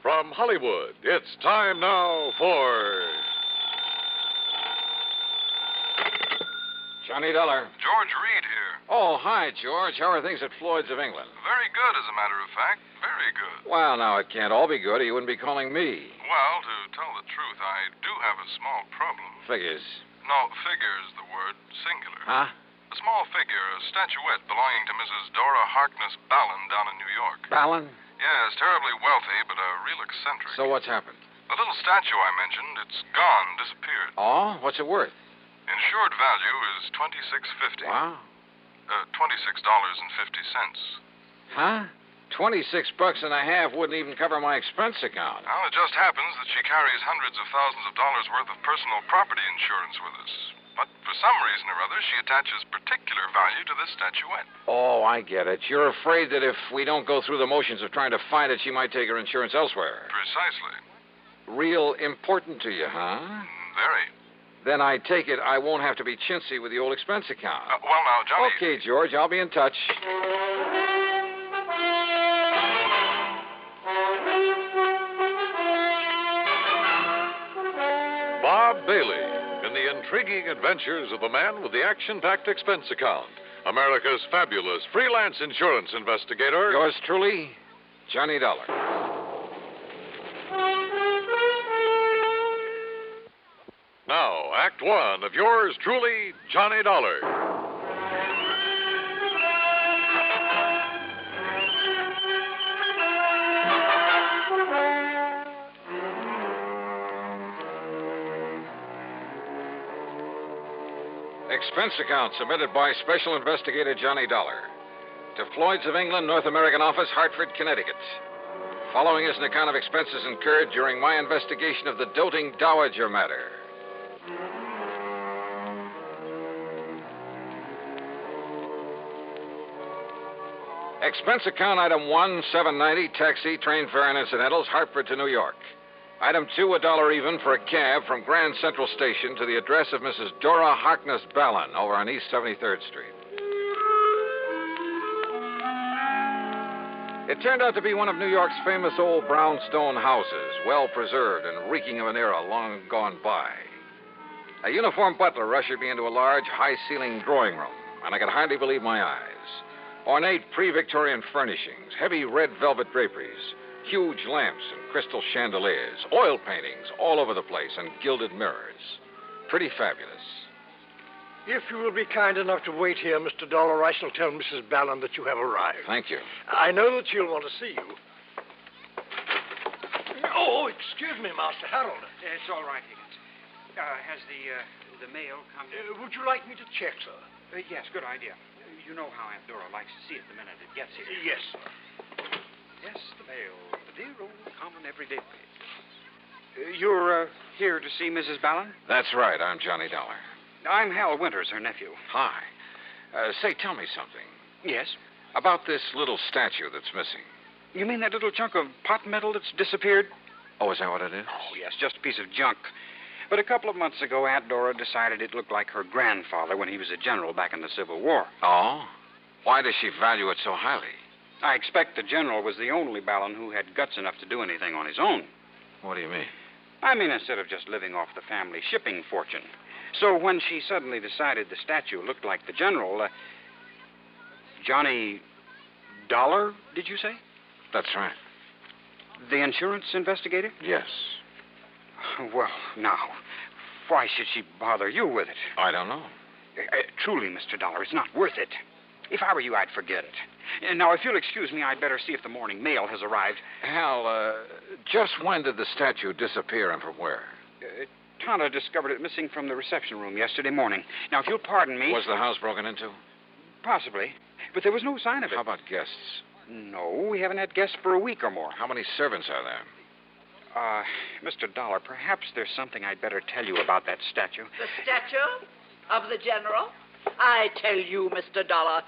from Hollywood, it's time now for... Johnny Dollar. George Reed here. Oh, hi, George. How are things at Floyd's of England? Very good, as a matter of fact. Very good. Well, now, it can't all be good, or you wouldn't be calling me. Well, to tell the truth, I do have a small problem. Figures. No, figure is the word, singular. Huh? A small figure, a statuette belonging to Mrs. Dora Harkness Ballin down in New York. Ballin? Yes, terribly wealthy, but a real eccentric. So what's happened? The little statue I mentioned, it's gone, disappeared. Oh? What's it worth? Insured value is $26.50. Wow. $26.50. Huh? $26.50 wouldn't even cover my expense account. Well, it just happens that she carries hundreds of thousands of dollars worth of personal property insurance with us. But for some reason or other, she attaches particular value to this statuette. Oh, I get it. You're afraid that if we don't go through the motions of trying to find it, she might take her insurance elsewhere. Precisely. Real important to you, huh? Very. Then I take it I won't have to be chintzy with the old expense account. Well, now, Johnny... Okay, George, I'll be in touch. Bob Bailey in the intriguing adventures of the man with the action-packed expense account. America's fabulous freelance insurance investigator. Yours truly, Johnny Dollar. Now, Act One of yours truly, Johnny Dollar. Expense account submitted by Special Investigator Johnny Dollar to Floyd's of England, North American Office, Hartford, Connecticut. Following is an account of expenses incurred during my investigation of the doting Dowager matter. Expense account item 1, $7.90, taxi, train fare and incidentals, Hartford to New York. Item 2, $1 even for a cab from Grand Central Station to the address of Mrs. Dora Harkness Ballin over on East 73rd Street. It turned out to be one of New York's famous old brownstone houses, well preserved and reeking of an era long gone by. A uniformed butler ushered me into a large, high-ceilinged drawing room, and I could hardly believe my eyes. Ornate pre-Victorian furnishings, heavy red velvet draperies, huge lamps and crystal chandeliers, oil paintings all over the place, and gilded mirrors. Pretty fabulous. If you will be kind enough to wait here, Mr. Dollar, I shall tell Mrs. Ballin that you have arrived. Thank you. I know that she'll want to see you. Oh, excuse me, Master Harold. It's all right, Higgins. Has the mail come in? Would you like me to check, sir? Yes, good idea. You know how Aunt Dora likes to see it the minute it gets here. Yes, sir. Yes, the mail. The dear old common everyday mail. You're here to see Mrs. Ballin? That's right. I'm Johnny Dollar. I'm Hal Winters, her nephew. Hi. Say, tell me something. Yes? About this little statue that's missing. You mean that little chunk of pot metal that's disappeared? Oh, is that what it is? Oh, yes, just a piece of junk. But a couple of months ago, Aunt Dora decided it looked like her grandfather when he was a general back in the Civil War. Oh? Why does she value it so highly? I expect the general was the only Ballin who had guts enough to do anything on his own. What do you mean? I mean, instead of just living off the family shipping fortune. So when she suddenly decided the statue looked like the general, Johnny Dollar, did you say? That's right. The insurance investigator? Yes. Well, now, why should she bother you with it? I don't know. Truly, Mr. Dollar, it's not worth it. If I were you, I'd forget it. Now, if you'll excuse me, I'd better see if the morning mail has arrived. Hal, just when did the statue disappear and from where? Tana discovered it missing from the reception room yesterday morning. Now, if you'll pardon me... Was the house broken into? Possibly. But there was no sign of it. How about guests? No, we haven't had guests for a week or more. How many servants are there? Mr. Dollar, perhaps there's something I'd better tell you about that statue. The statue of the general? I tell you, Mr. Dollar,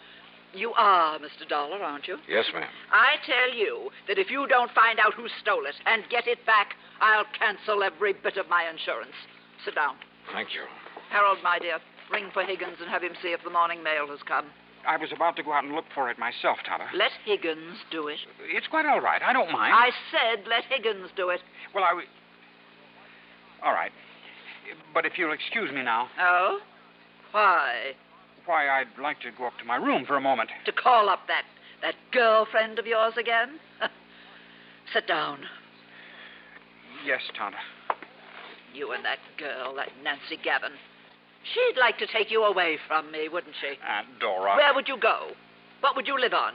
you are Mr. Dollar, aren't you? Yes, ma'am. I tell you that if you don't find out who stole it and get it back, I'll cancel every bit of my insurance. Sit down. Thank you. Harold, my dear, ring for Higgins and have him see if the morning mail has come. I was about to go out and look for it myself, Tonto. Let Higgins do it. It's quite all right. I don't mind. I said let Higgins do it. Well, all right. But if you'll excuse me now. Oh? Why? Why, I'd like to go up to my room for a moment. To call up that girlfriend of yours again? Sit down. Yes, Tonto. You and that girl, that Nancy Gavin. She'd like to take you away from me, wouldn't she? Aunt Dora. Where would you go? What would you live on?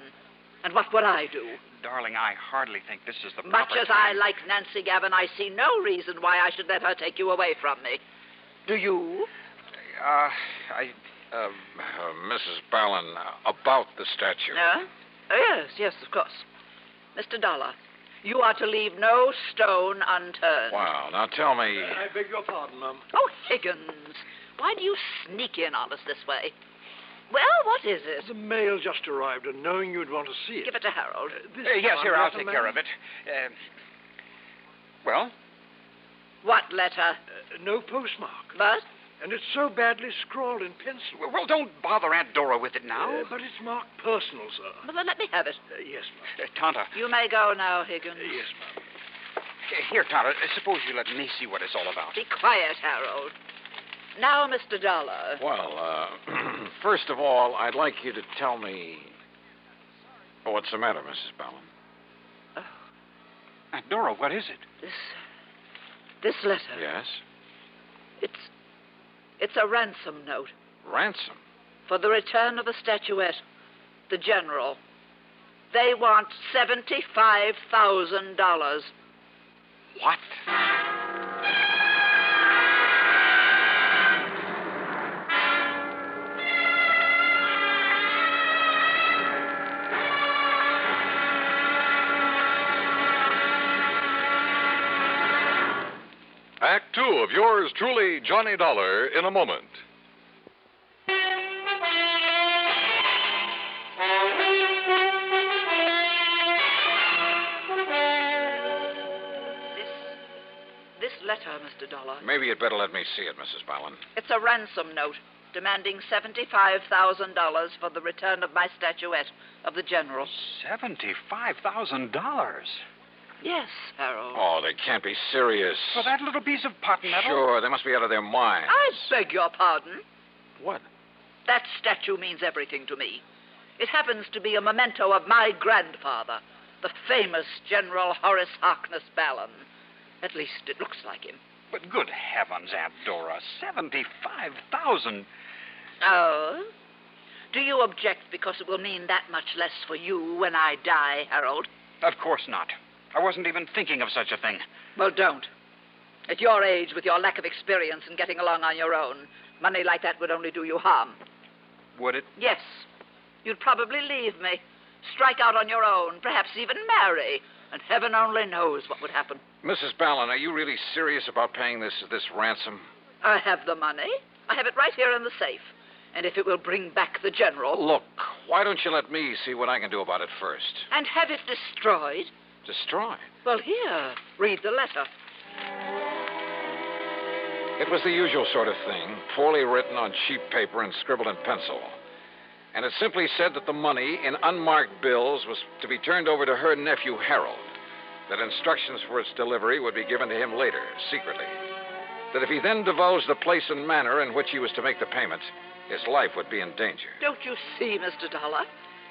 And what would I do? Darling, I hardly think this is the Much proper as I time. like Nancy Gavin, I see no reason why I should let her take you away from me. Do you? Mrs. Ballin, about the statue. Yes, of course. Mr. Dollar, you are to leave no stone unturned. Wow, now tell me. I beg your pardon, Mum. Oh, Higgins, why do you sneak in on us this way? Well, what is it? The mail just arrived, and knowing you'd want to see it. Give it to Harold. Yes, here, I'll letter, take ma'am? care of it. Well? What letter? No postmark. But? And it's so badly scrawled in pencil. Well, don't bother Aunt Dora with it now. But it's marked personal, sir. Well, then let me have it. Yes, Mum. Tonto. You may go now, Higgins. Yes, Mum. Here, Tonto, suppose you let me see what it's all about. Be quiet, Harold. Now, Mr. Dollar. Well, first of all, I'd like you to tell me. Oh, what's the matter, Mrs. Ballin? Aunt Dora, what is it? This letter. Yes? It's a ransom note Ransom? for the return of a statuette. The General. They want $75,000. What? Act two of yours truly, Johnny Dollar, in a moment. This letter, Mr. Dollar. Maybe you'd better let me see it, Mrs. Ballin. It's a ransom note demanding $75,000 for the return of my statuette of the General. $75,000? Yes, Harold. Oh, they can't be serious. For that little piece of pot metal? Sure, they must be out of their minds. I beg your pardon. What? That statue means everything to me. It happens to be a memento of my grandfather, the famous General Horace Harkness Ballin. At least it looks like him. But good heavens, Aunt Dora, $75,000. Oh? Do you object because it will mean that much less for you when I die, Harold? Of course not. I wasn't even thinking of such a thing. Well, don't. At your age, with your lack of experience in getting along on your own, money like that would only do you harm. Would it? Yes. You'd probably leave me, strike out on your own, perhaps even marry, and heaven only knows what would happen. Mrs. Ballin, are you really serious about paying this ransom? I have the money. I have it right here in the safe. And if it will bring back the General... Look, why don't you let me see what I can do about it first? And have it destroyed? Destroy? Well, here, read the letter. It was the usual sort of thing, poorly written on cheap paper and scribbled in pencil. And it simply said that the money in unmarked bills was to be turned over to her nephew, Harold. That instructions for its delivery would be given to him later, secretly. That if he then divulged the place and manner in which he was to make the payment, his life would be in danger. Don't you see, Mr. Dollar?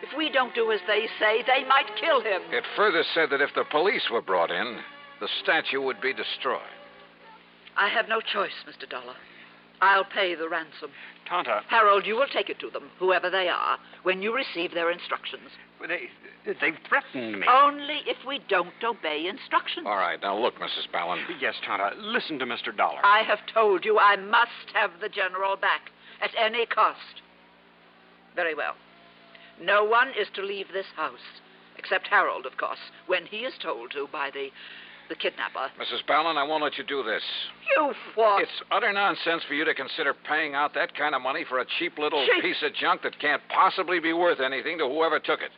If we don't do as they say, they might kill him. It further said that if the police were brought in, the statue would be destroyed. I have no choice, Mr. Dollar. I'll pay the ransom. Tonto, Harold, you will take it to them, whoever they are, when you receive their instructions. they've threatened me. Only if we don't obey instructions. All right, now look, Mrs. Ballin. Yes, Tonto, listen to Mr. Dollar. I have told you I must have the General back at any cost. Very well. No one is to leave this house, except Harold, of course, when he is told to by the kidnapper. Mrs. Ballin, I won't let you do this. You what? It's utter nonsense for you to consider paying out that kind of money for a cheap little Cheap? piece of junk that can't possibly be worth anything to whoever took it.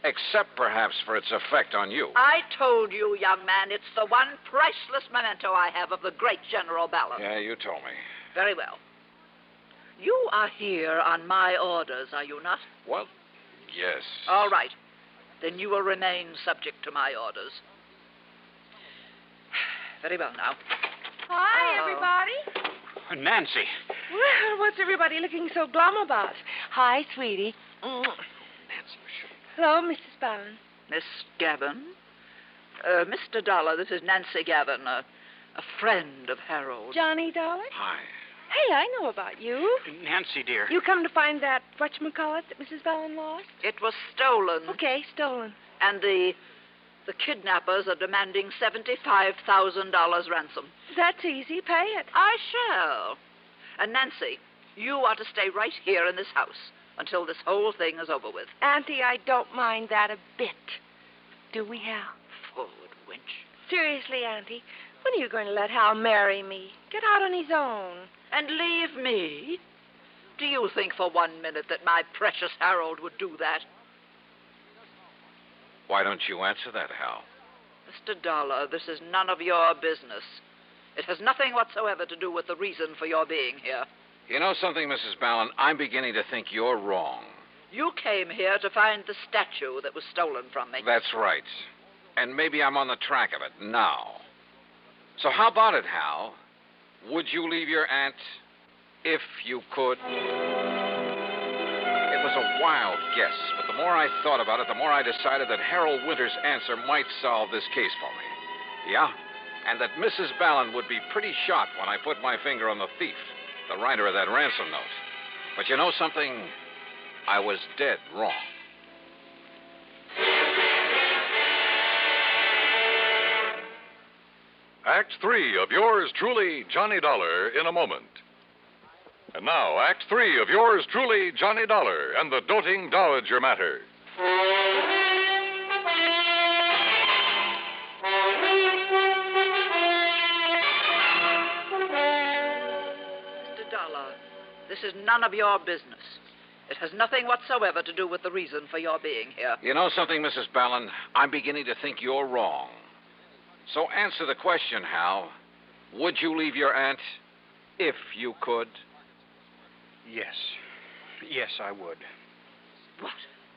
Except, perhaps, for its effect on you. I told you, young man, it's the one priceless memento I have of the great General Ballin. Yeah, you told me. Very well. You are here on my orders, are you not? Well, yes. All right. Then you will remain subject to my orders. Very well now. Hi, Oh. everybody. Nancy. Well, what's everybody looking so glum about? Hi, sweetie. Hello, Mrs. Ballin. Miss Gavin? Mr. Dollar, this is Nancy Gavin, a friend of Harold. Johnny, darling? Hi. Hey, I know about you. Nancy, dear. You come to find that whatchamacallit that Mrs. Ballin lost? It was stolen. Okay, stolen. And the kidnappers are demanding $75,000 ransom. That's easy. Pay it. I shall. And Nancy, you are to stay right here in this house until this whole thing is over with. Auntie, I don't mind that a bit. Do we, Hal? Forward, wench. Seriously, Auntie, when are you going to let Hal marry me? Get out on his own. And leave me? Do you think for 1 minute that my precious Harold would do that? Why don't you answer that, Hal? Mr. Dollar, this is none of your business. It has nothing whatsoever to do with the reason for your being here. You know something, Mrs. Ballin? I'm beginning to think you're wrong. You came here to find the statue that was stolen from me. That's right. And maybe I'm on the track of it now. So how about it, Hal? Would you leave your aunt if you could? It was a wild guess, but the more I thought about it, the more I decided that Harold Winter's answer might solve this case for me. Yeah? And that Mrs. Ballin would be pretty shocked when I put my finger on the thief, the writer of that ransom note. But you know something? I was dead wrong. Act 3 of yours truly, Johnny Dollar, in a moment. And now, Act 3 of yours truly, Johnny Dollar, and the doting Dowager matter. Mr. Dollar, this is none of your business. It has nothing whatsoever to do with the reason for your being here. You know something, Mrs. Ballin? I'm beginning to think you're wrong. So answer the question, Hal. Would you leave your aunt if you could? Yes. Yes, I would. What?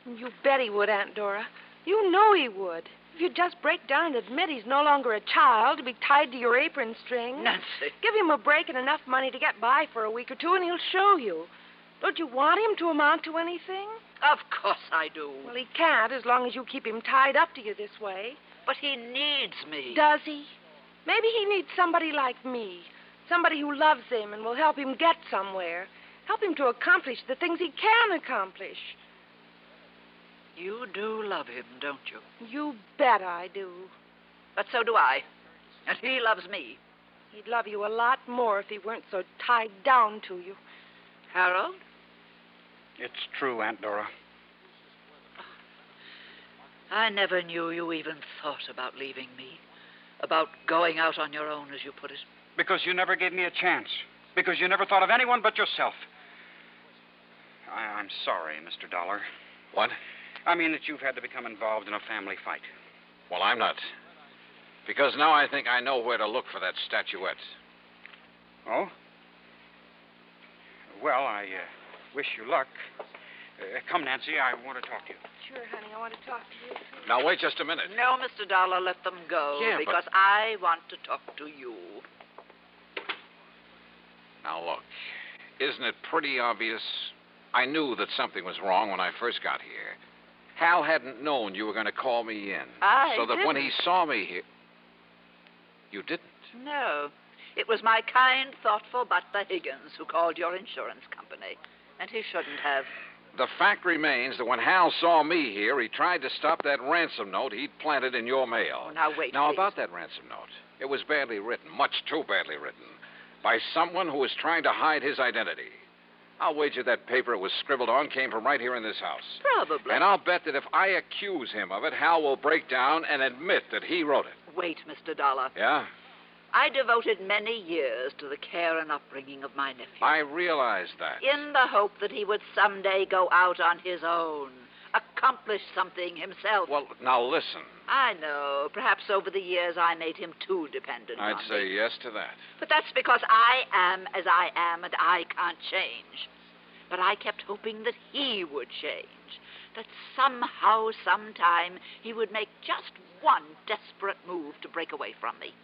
You bet he would, Aunt Dora. You know he would. If you'd just break down and admit he's no longer a child to be tied to your apron string. Nancy. Give him a break and enough money to get by for a week or two, and he'll show you. Don't you want him to amount to anything? Of course I do. Well, he can't as long as you keep him tied up to you this way. But he needs me. Does he? Maybe he needs somebody like me. Somebody who loves him and will help him get somewhere. Help him to accomplish the things he can accomplish. You do love him, don't you? You bet I do. But so do I. And he loves me. He'd love you a lot more if he weren't so tied down to you. Harold? It's true, Aunt Dora. I never knew you even thought about leaving me. About going out on your own, as you put it. Because you never gave me a chance. Because you never thought of anyone but yourself. I'm sorry, Mr. Dollar. What? I mean that you've had to become involved in a family fight. Well, I'm not. Because now I think I know where to look for that statuette. Oh? Well, I wish you luck. Come, Nancy, I want to talk to you. Sure, honey, I want to talk to you, too. Now, wait just a minute. No, Mr. Dollar, let them go. Yeah, but- because I want to talk to you. Now, look. Isn't it pretty obvious? I knew that something was wrong when I first got here. Hal hadn't known you were going to call me in. So that when he saw me here... You didn't? No. It was my kind, thoughtful butler Higgins who called your insurance company. And he shouldn't have. The fact remains that when Hal saw me here, he tried to stop that ransom note he'd planted in your mail. Oh, now, wait, Now, please. about that ransom note. It was badly written, much too badly written, by someone who was trying to hide his identity. I'll wager that paper it was scribbled on came from right here in this house. Probably. And I'll bet that if I accuse him of it, Hal will break down and admit that he wrote it. Wait, Mr. Dollar. Yeah? I devoted many years to the care and upbringing of my nephew. I realize that. In the hope that he would someday go out on his own, a accomplish something himself. Well, now listen. I know. Perhaps over the years I made him too dependent on I'd say me. yes to that. But that's because I am as I am and I can't change. But I kept hoping that he would change. That somehow, sometime, he would make just one desperate move to break away from me.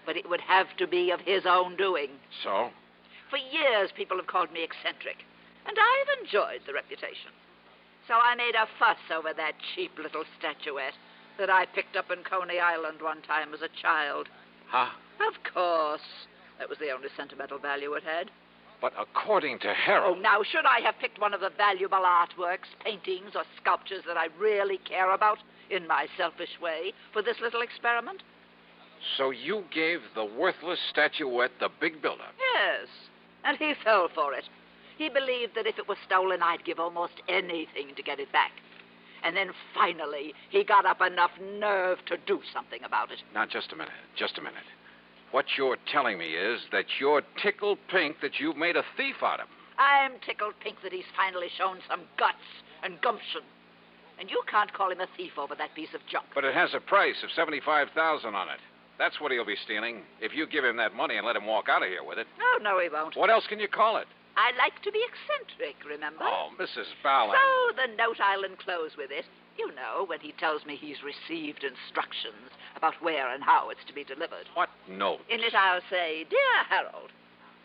But it would have to be of his own doing. So? For years, people have called me eccentric, and I've enjoyed the reputation. So I made a fuss over that cheap little statuette that I picked up in Coney Island one time as a child. Huh? Of course. That was the only sentimental value it had. But according to Oh, Harold... now, should I have picked one of the valuable artworks, paintings, or sculptures that I really care about, in my selfish way, for this little experiment? So you gave the worthless statuette the big build-up? Yes, and he fell for it. He believed that if it was stolen, I'd give almost anything to get it back. And then finally, he got up enough nerve to do something about it. Now, just a minute. What you're telling me is that you're tickled pink that you've made a thief out of him. I'm tickled pink that he's finally shown some guts and gumption. And you can't call him a thief over that piece of junk. But it has a price of $75,000 on it. That's what he'll be stealing if you give him that money and let him walk out of here with it. No, he won't. What else can you call it? I like to be eccentric, remember? Oh, Mrs. Ballin. So the note I'll enclose with it, you know, when he tells me he's received instructions about where and how it's to be delivered. What note? In it I'll say, Dear Harold,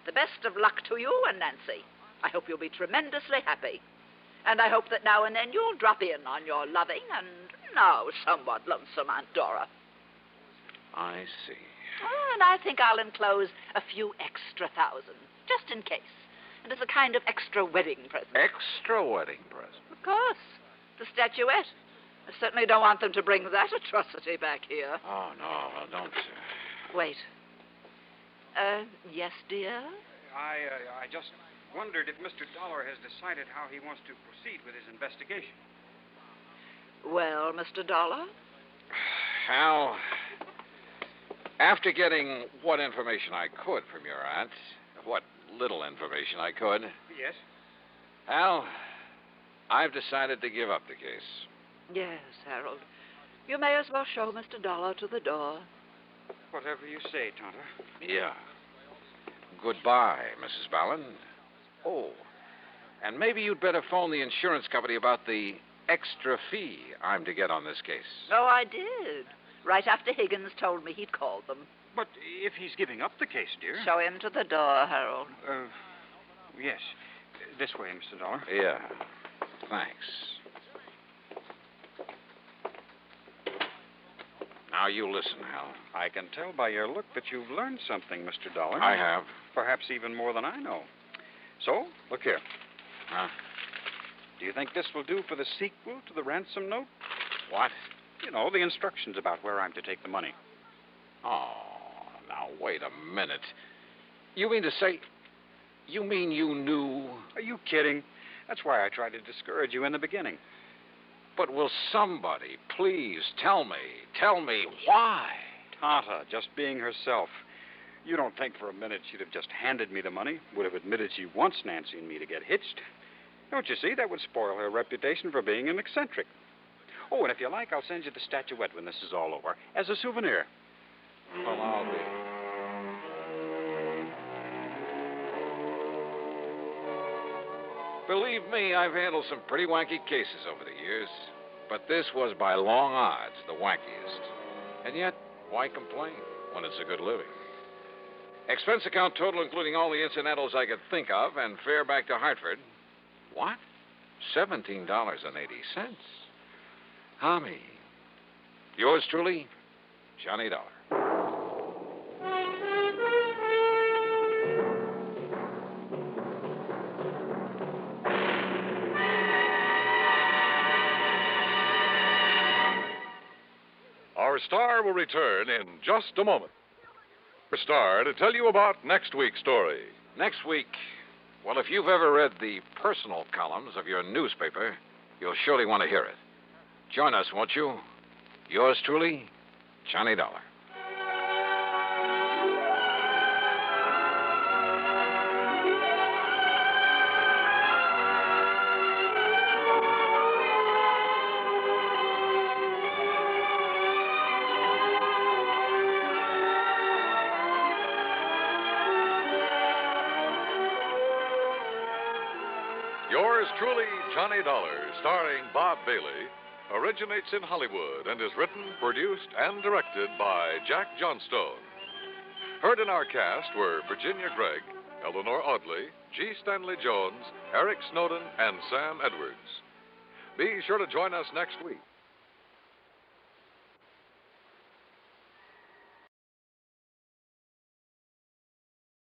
the best of luck to you and Nancy. I hope you'll be tremendously happy. And I hope that now and then you'll drop in on your loving and now somewhat lonesome Aunt Dora. I see. And I think I'll enclose a few extra thousand, just in case. And as a kind of extra wedding present. Extra wedding present? Of course. The statuette. I certainly don't want them to bring that atrocity back here. Oh, no, don't. Wait. Yes, dear? I just wondered if Mr. Dollar has decided how he wants to proceed with his investigation. Well, Mr. Dollar? Hal, after getting what information I could from your aunt, what little information I could, Yes? Hal, I've decided to give up the case. Yes, Harold. You may as well show Mr. Dollar to the door. Whatever you say, Tonto. Yeah. Goodbye, Mrs. Ballin. Oh, and maybe you'd better phone the insurance company about the extra fee I'm to get on this case. Oh, I did. Right after Higgins told me he'd called them. But if he's giving up the case, dear. Show him to the door, Harold. Yes. This way, Mr. Dollar. Yeah. Thanks. Now, you listen, Hal. I can tell by your look that you've learned something, Mr. Dollar. I have. Perhaps even more than I know. So, look here. Huh? Do you think this will do for the sequel to the ransom note? What? You know, the instructions about where I'm to take the money. Oh, now, wait a minute. You mean to say... You mean you knew... Are you kidding? That's why I tried to discourage you in the beginning. But will somebody please tell me why? Tata, just being herself. You don't think for a minute she'd have just handed me the money, would have admitted she wants Nancy and me to get hitched. Don't you see? That would spoil her reputation for being an eccentric. Oh, and if you like, I'll send you the statuette when this is all over, as a souvenir. Well, I'll be... Believe me, I've handled some pretty wacky cases over the years. But this was by long odds the wackiest. And yet, why complain when it's a good living? Expense account total, including all the incidentals I could think of, and fare back to Hartford. What? $17.80. Tommy. Yours truly, Johnny Dollar. Our star will return in just a moment. Our star to tell you about next week's story. Next week, well, if you've ever read the personal columns of your newspaper, you'll surely want to hear it. Join us, won't you? Yours truly, Johnny Dollar. truly, Johnny Dollar, starring Bob Bailey, originates in Hollywood and is written, produced, and directed by Jack Johnstone. Heard in our cast were Virginia Gregg, Eleanor Audley, G. Stanley Jones, Eric Snowden, and Sam Edwards. Be sure to join us next week